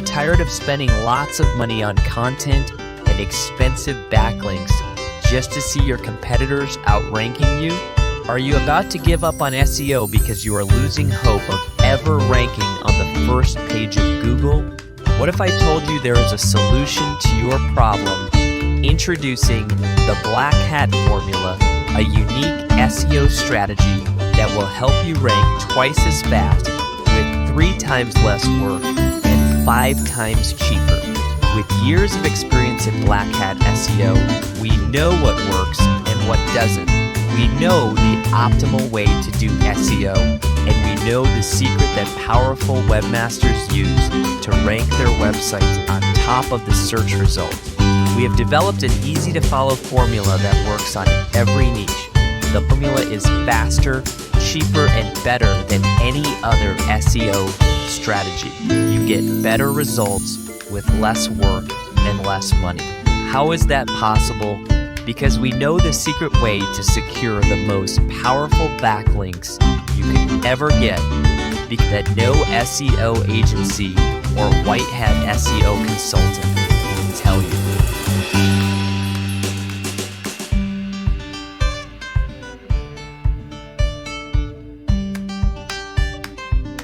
tired of spending lots of money on content and expensive backlinks just to see your competitors outranking you? Are you about to give up on SEO because you are losing hope of ever ranking on the first page of Google? What if I told you there is a solution to your problem? Introducing the Black Hat Formula, a unique SEO strategy that will help you rank twice as fast with 3 times less work and 5 times cheaper. With years of experience in Black Hat SEO, we know what works and what doesn't. We know the optimal way to do SEO, and we know the secret that powerful webmasters use to rank their websites on top of the search results. We have developed an easy-to-follow formula that works on every niche. The formula is faster, cheaper, and better than any other SEO strategy. You get better results with less work and less money. How is that possible? Because we know the secret way to secure the most powerful backlinks you can ever get, because that no SEO agency or white hat SEO consultant can tell you.